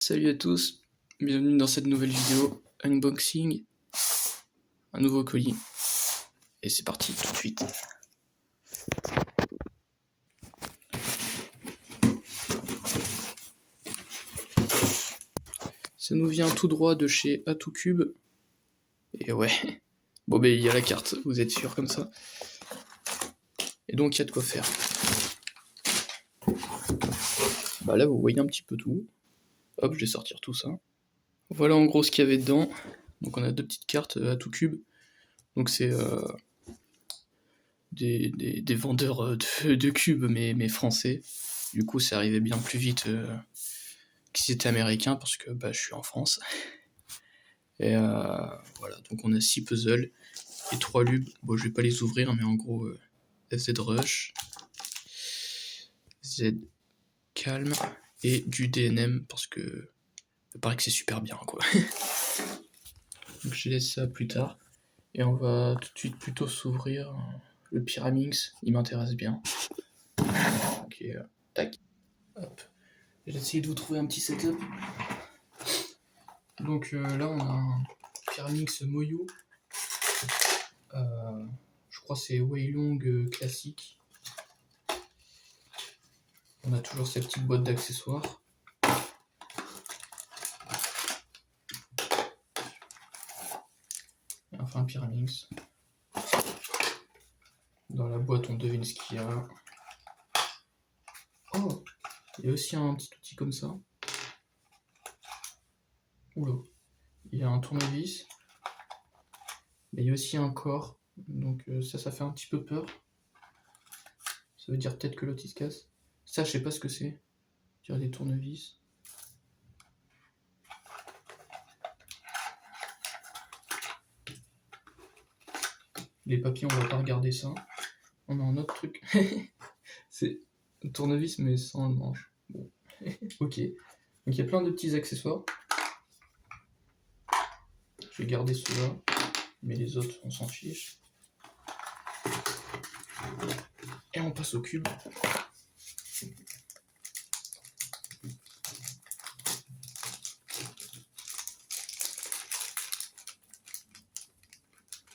Salut à tous, bienvenue dans cette nouvelle vidéo unboxing, un nouveau colis, et c'est parti tout de suite. Ça nous vient tout droit de chez A2Cube, et ouais, bon ben il y a la carte, vous êtes sûr comme ça, et donc il y a de quoi faire. Bah là vous voyez un petit peu tout, hop je vais sortir tout ça. Voilà en gros ce qu'il y avait dedans, donc on a deux petites cartes A2Cube, donc c'est des vendeurs de cubes mais français, du coup ça arrivait bien plus vite qu'ils étaient américains parce que bah, je suis en France. Et voilà, donc on a 6 puzzles et 3 lubes. Bon, je vais pas les ouvrir, mais en gros, Z Rush, Z Calm et du DNM parce que il paraît que c'est super bien quoi. Donc je laisse ça plus tard. Et on va tout de suite plutôt s'ouvrir le Pyraminx, il m'intéresse bien. Ok, tac, hop. J'ai essayé de vous trouver un petit setup. Donc là on a un Pyraminx Moyu. Je crois que c'est Weilong classique. On a toujours cette petite boîte d'accessoires. Et enfin un Pyraminx. Dans la boîte on devine ce qu'il y a. Oh, il y a aussi un petit outil comme ça. Oula, il y a un tournevis. Mais il y a aussi un corps. Donc ça fait un petit peu peur. Ça veut dire peut-être que l'autre il se casse. Ça je sais pas ce que c'est. Il y a des tournevis. Les papiers on va pas regarder ça. On a un autre truc. C'est un tournevis mais sans le manche. Bon. Ok. Donc il y a plein de petits accessoires. Je vais garder ceux-là. Mais les autres on s'en fiche. Et on passe au cube.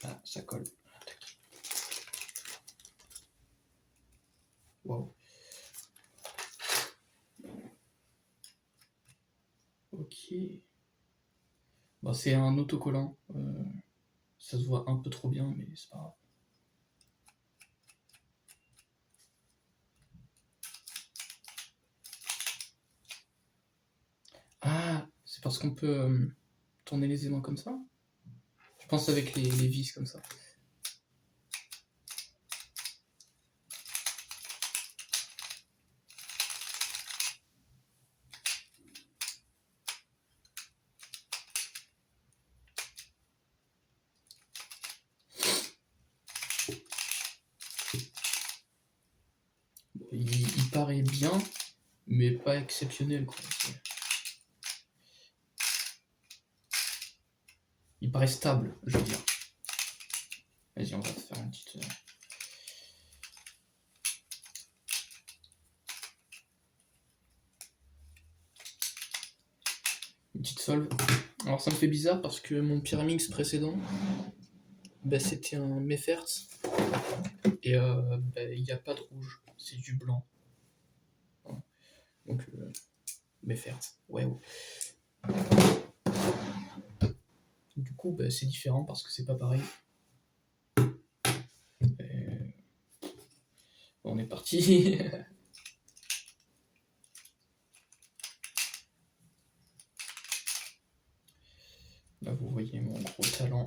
Ah, ça colle. Wow. Ok. Bon, c'est un autocollant. Ça se voit un peu trop bien, mais c'est pas grave. Ah, c'est parce qu'on peut tourner les aimants comme ça? Je pense avec les vis comme ça. Bon, il paraît bien, mais pas exceptionnel, quoi. Il paraît stable, je veux dire. Vas-y, on va faire une petite... Une petite solve. Alors ça me fait bizarre parce que mon Pyraminx précédent, bah, c'était un Mefferts. Et il n'y a pas de rouge, c'est du blanc. Voilà. Donc, Mefferts, ouais. Du coup, bah, c'est différent parce que c'est pas pareil. Et... On est parti. Là, vous voyez mon gros talent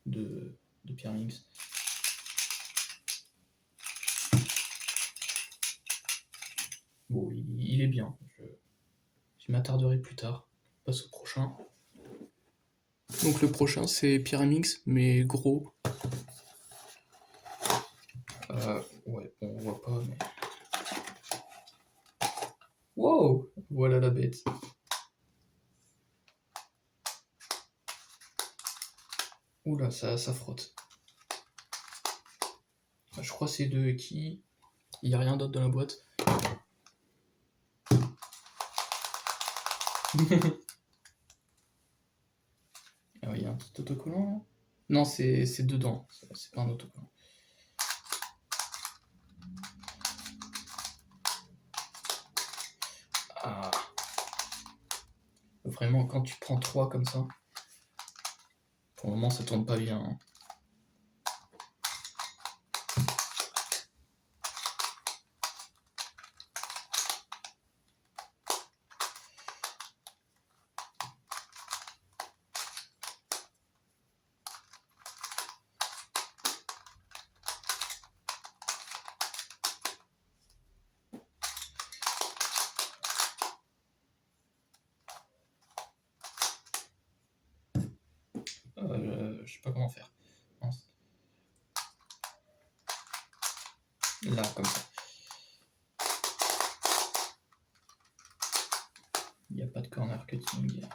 de Pyraminx. Bon, il est bien. Je m'attarderai plus tard. On passe au prochain. Donc le prochain, c'est Pyraminx, mais gros. Ouais, on voit pas, mais... Wow! Voilà la bête. Oula, ça frotte. Je crois que c'est de qui. Il n'y a rien d'autre dans la boîte. Ah oui, il y a un petit autocollant là. Non, c'est dedans, c'est pas un autocollant. Ah. Vraiment, quand tu prends 3 comme ça, pour le moment ça tourne pas bien. Hein. Je sais pas comment faire. Mince. Là, comme ça. Il n'y a pas de corner cutting.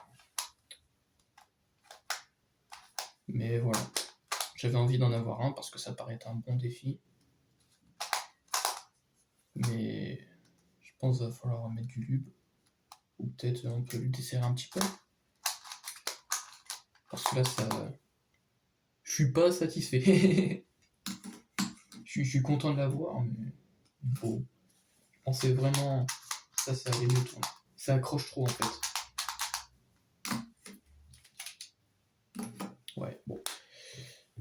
Mais voilà. J'avais envie d'en avoir un parce que ça paraît être un bon défi. Mais je pense qu'il va falloir mettre du lube. Ou peut-être on peut lui desserrer un petit peu. Parce que là, ça... Je suis pas satisfait. Je suis content de l'avoir, mais bon. Je pensais vraiment ça allait mieux tourner. Ça accroche trop en fait. Ouais, bon.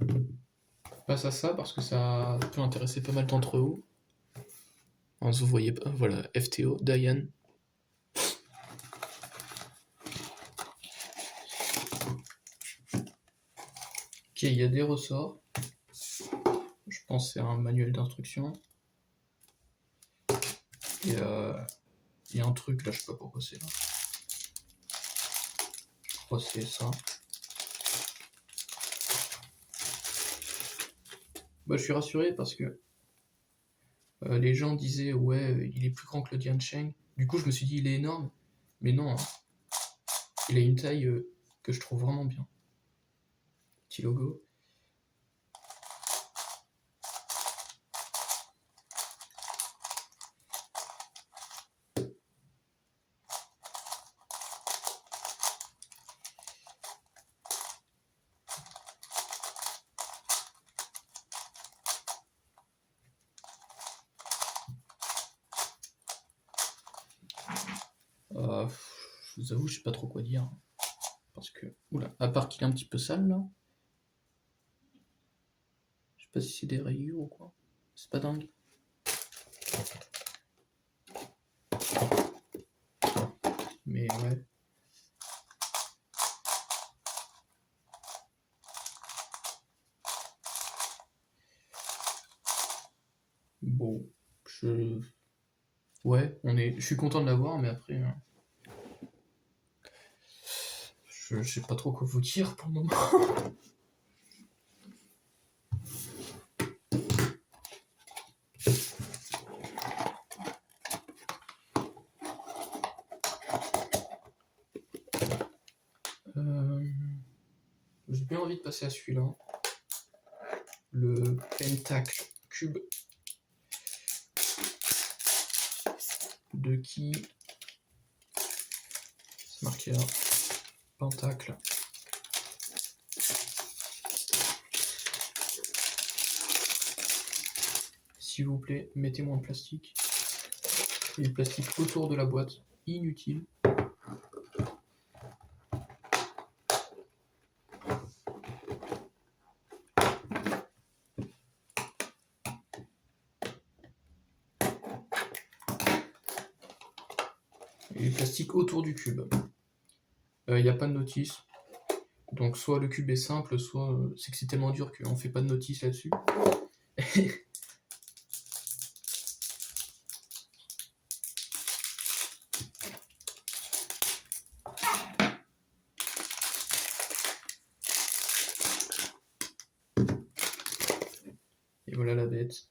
On passe à ça parce que ça peut intéresser pas mal d'entre vous. Vous voyez pas, voilà, FTO, Diane. Ok, il y a des ressorts. Je pense que c'est un manuel d'instruction. Et il y a un truc là, je sais pas pourquoi c'est là. Je crois que c'est ça. Bah, je suis rassuré parce que les gens disaient ouais, il est plus grand que le Diancheng. Du coup, je me suis dit il est énorme. Mais non, hein. Il a une taille que je trouve vraiment bien. Petit logo. Je vous avoue, je sais pas trop quoi dire. Parce que, oula, à part qu'il est un petit peu sale là. Je sais pas si c'est des rayures ou quoi. C'est pas dingue. Mais ouais. Bon, ouais, je suis content de l'avoir, mais après, je sais pas trop quoi vous dire pour le moment. J'ai bien envie de passer à celui-là. Le Pentacle Cube de qui c'est marqué là. Pentacle. S'il vous plaît, mettez-moi en plastique. Et le plastique autour de la boîte, inutile. Et le plastique autour du cube. Il n'y a pas de notice. Donc soit le cube est simple, soit c'est que c'est tellement dur qu'on fait pas de notice là-dessus. Et voilà la bête.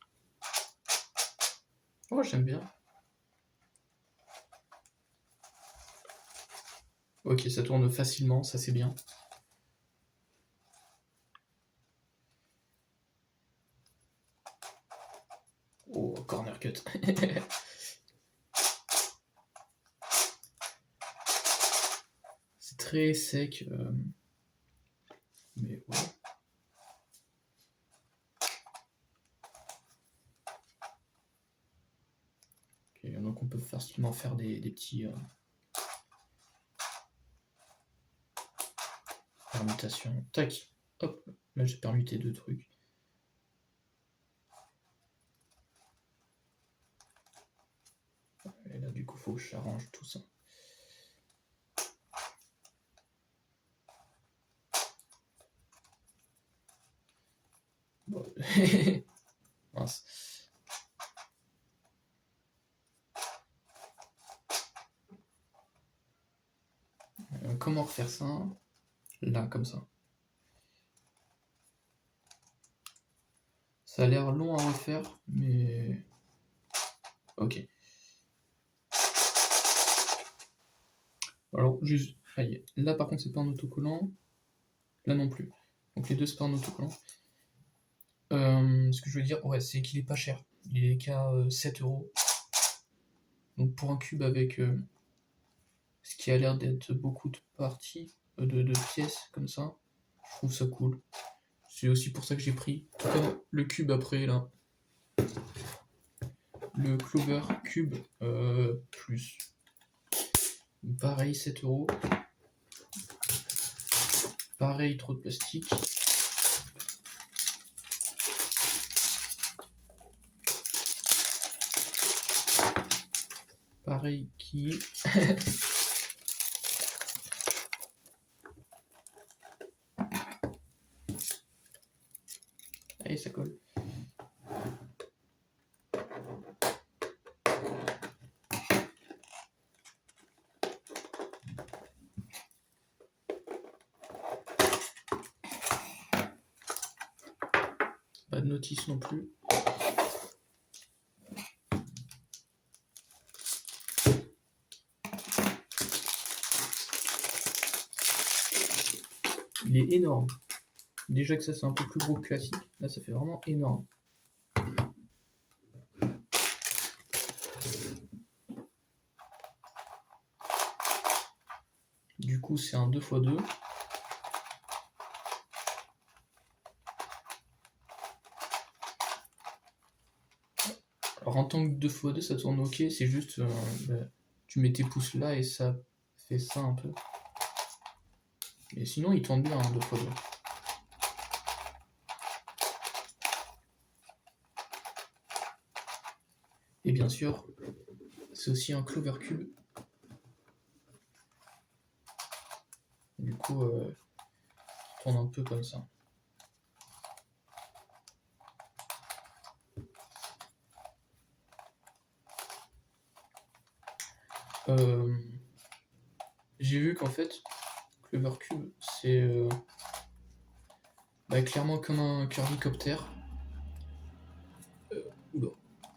Oh, j'aime bien. Ok, ça tourne facilement, ça c'est bien. Oh, corner cut. très sec. Mais voilà. Okay, donc on peut facilement faire des petits permutations. Tac. Hop. Là j'ai permuté 2 trucs. Et là du coup faut que j'arrange tout ça. Bon. Mince. Comment refaire ça? Là, comme ça. Ça a l'air long à refaire, mais... Ok. Alors, juste... Là, par contre, c'est pas un autocollant. Là non plus. Donc les deux, c'est pas un autocollant. Ce que je veux dire, ouais, c'est qu'il est pas cher. Il est qu'à 7 €. Donc pour un cube avec ce qui a l'air d'être beaucoup de parties, de pièces comme ça, je trouve ça cool. C'est aussi pour ça que j'ai pris le cube après là. Le Clover Cube plus. Pareil, 7 €. Pareil, trop de plastique. Pareil qui... Allez, ça colle. Pas de notice non plus. Il est énorme. Déjà que ça c'est un peu plus gros que classique, là ça fait vraiment énorme. Du coup c'est un 2x2. Alors en tant que 2x2 ça tourne ok, c'est juste tu mets tes pouces là et ça fait ça un peu. Et sinon il tourne bien un 2x2. Et bien sûr, c'est aussi un Clover Cube. Du coup, il tourne un peu comme ça. J'ai vu qu'en fait, Clover Cube, c'est clairement comme un Curvicopter. Oula.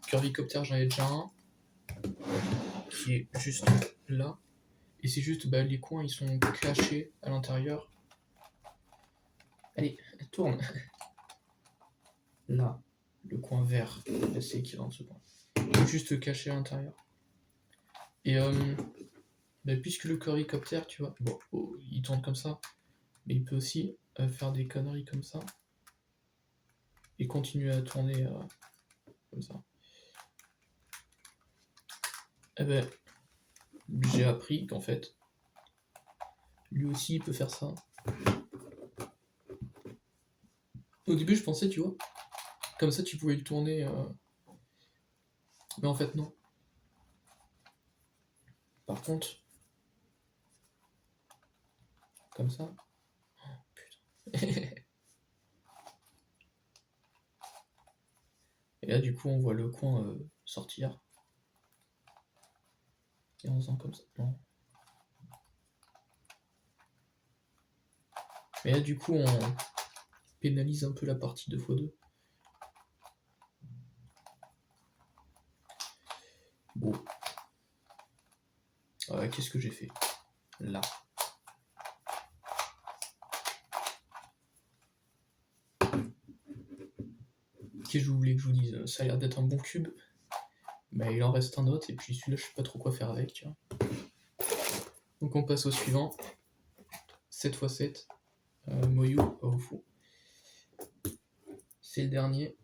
Curvicopter, j'en ai déjà un qui est juste là. Et c'est juste, les coins, ils sont cachés à l'intérieur. Allez, tourne. Là, le coin vert, c'est équivalent de ce coin. Il est juste caché à l'intérieur. Et puisque le Curvicopter, tu vois, il tourne comme ça, mais il peut aussi faire des conneries comme ça et continuer à tourner comme ça. J'ai appris qu'en fait, lui aussi il peut faire ça. Au début, je pensais, tu vois, comme ça tu pouvais le tourner, mais en fait, non. Par contre, comme ça. Oh, putain. Et là, du coup, on voit le coin sortir. Et on sent comme ça. Non. Mais là, du coup, on pénalise un peu la partie 2x2. Bon. Qu'est-ce que j'ai fait là? Qu'est-ce que je voulais que je vous dise? Ça a l'air d'être un bon cube. Mais il en reste un autre, et puis celui-là, je sais pas trop quoi faire avec, tu vois. Donc on passe au suivant. 7x7 Moyu Aofu. C'est le dernier.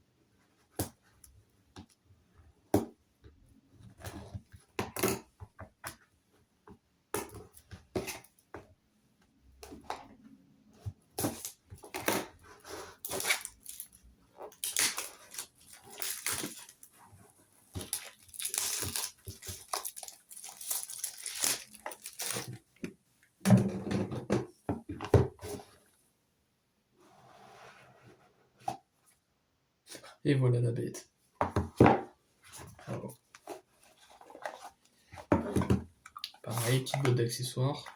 Et voilà la bête. Alors. Pareil, petite boîte d'accessoires.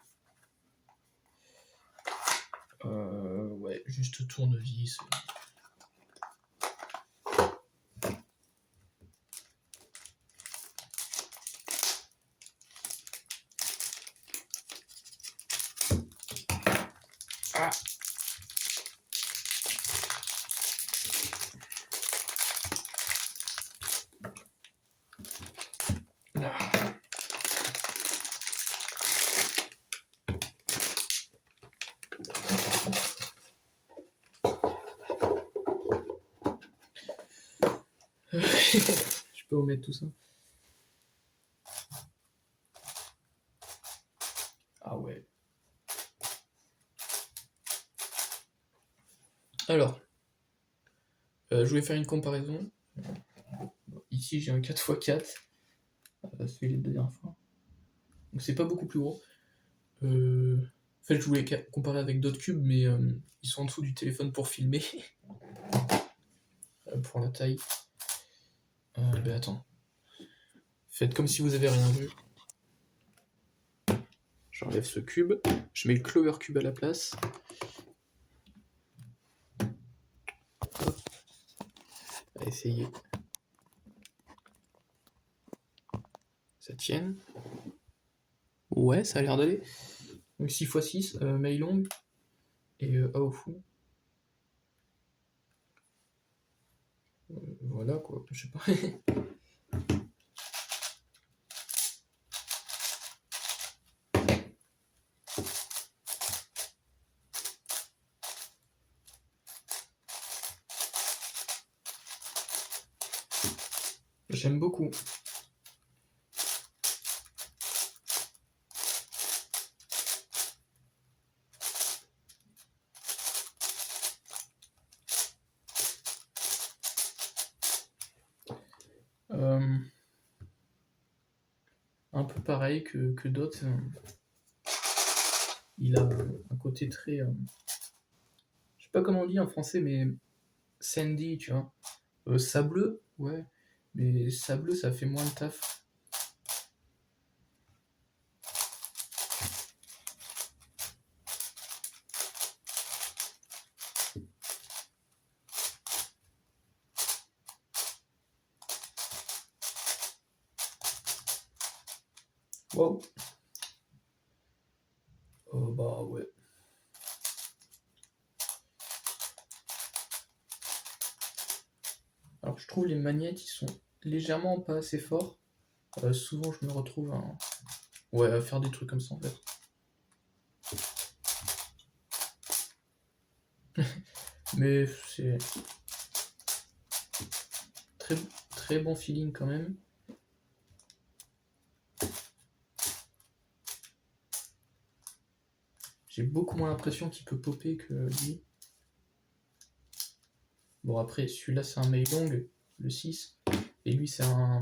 Ouais, juste tournevis. Ah. Je peux omettre tout ça. Ah ouais. Alors, je voulais faire une comparaison. Ici, j'ai un 4x4. C'est les deux dernières fois. Donc, c'est pas beaucoup plus gros. En fait, je voulais comparer avec d'autres cubes, mais ils sont en dessous du téléphone pour filmer. Pour la taille. Ben attends. Faites comme si vous avez rien vu. J'enlève ce cube. Je mets le Clover Cube à la place. Hop. On va essayer. Ça tienne. Ouais, ça a l'air d'aller. Donc 6x6, Meilong et Aofu. Voilà quoi, je sais pas. J'aime beaucoup. Un peu pareil que d'autres. Il a un côté très... je sais pas comment on dit en français, mais sandy, tu vois. Sableux, ouais. Mais sableux, ça fait moins le taf. Wow. Bah ouais. Alors je trouve les magnettes, ils sont légèrement pas assez forts. Souvent je me retrouve à faire des trucs comme ça en fait. Mais c'est très, très bon feeling quand même. J'ai beaucoup moins l'impression qu'il peut popper que lui. Bon après, celui-là c'est un Meilong, le 6, et lui c'est un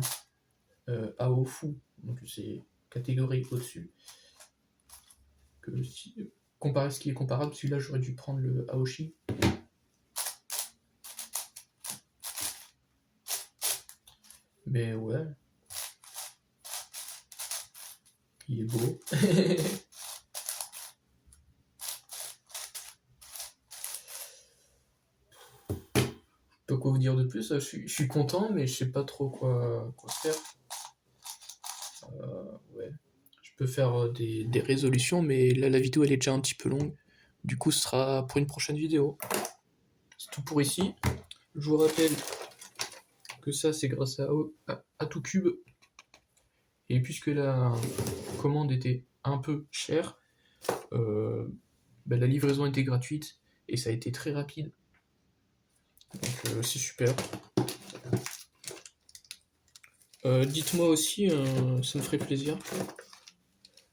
Aofu, donc c'est catégorie au-dessus. Comparé à ce qui est comparable, celui-là j'aurais dû prendre le Aoshi. Mais ouais. Il est beau. Pas quoi vous dire de plus, je suis content, mais je sais pas trop quoi faire. Ouais. Je peux faire des résolutions, mais là la vidéo elle est déjà un petit peu longue. Du coup, ce sera pour une prochaine vidéo. C'est tout pour ici. Je vous rappelle que ça c'est grâce à ToutCube. Et puisque la commande était un peu chère, la livraison était gratuite et ça a été très rapide. Donc c'est super. Dites-moi aussi, ça me ferait plaisir,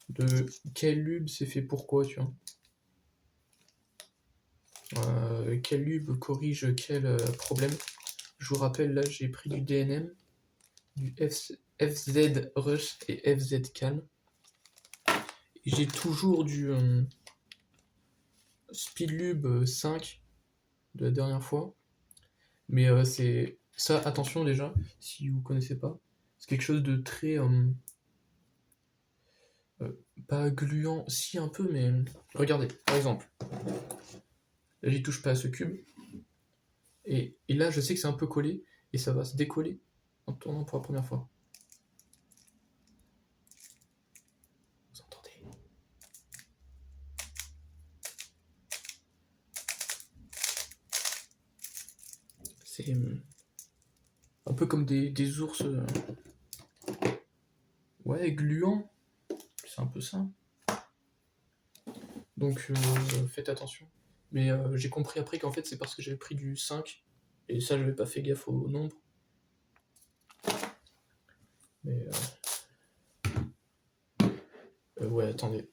de quel lube c'est fait pourquoi, tu vois. Quel lube corrige quel problème. Je vous rappelle, là j'ai pris du DNM, du FZ Rush et FZ Calm. Et j'ai toujours du Speedlube 5 de la dernière fois. Mais c'est ça, attention déjà, si vous connaissez pas. C'est quelque chose de très pas gluant, si un peu, mais regardez, par exemple, là j'y touche pas à ce cube, et là je sais que c'est un peu collé, et ça va se décoller en tournant pour la première fois. Vous entendez? C'est un peu comme des ours, ouais, gluants, c'est un peu ça. Donc faites attention. Mais j'ai compris après qu'en fait c'est parce que j'avais pris du 5, et ça j'avais pas fait gaffe au nombre. Mais ouais, attendez.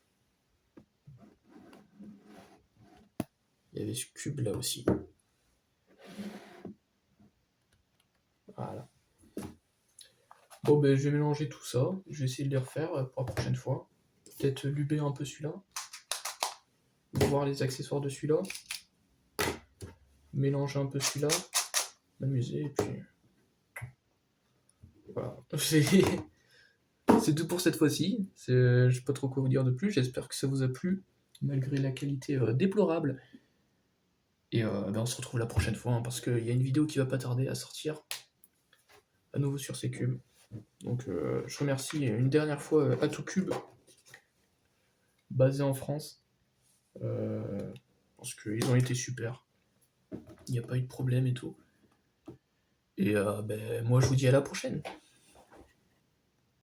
Il y avait ce cube là aussi. Voilà. Bon, ben je vais mélanger tout ça. Je vais essayer de les refaire pour la prochaine fois. Peut-être luber un peu celui-là. Voir les accessoires de celui-là. Mélanger un peu celui-là. M'amuser et puis. Voilà. C'est tout pour cette fois-ci. Je sais pas trop quoi vous dire de plus. J'espère que ça vous a plu, malgré la qualité déplorable. Et ben on se retrouve la prochaine fois, hein, parce qu'il y a une vidéo qui va pas tarder à sortir. À nouveau sur ces cubes. Donc je remercie une dernière fois AtoCube, basé en France. Parce qu'ils ont été super. Il n'y a pas eu de problème et tout. Et ben, moi je vous dis à la prochaine.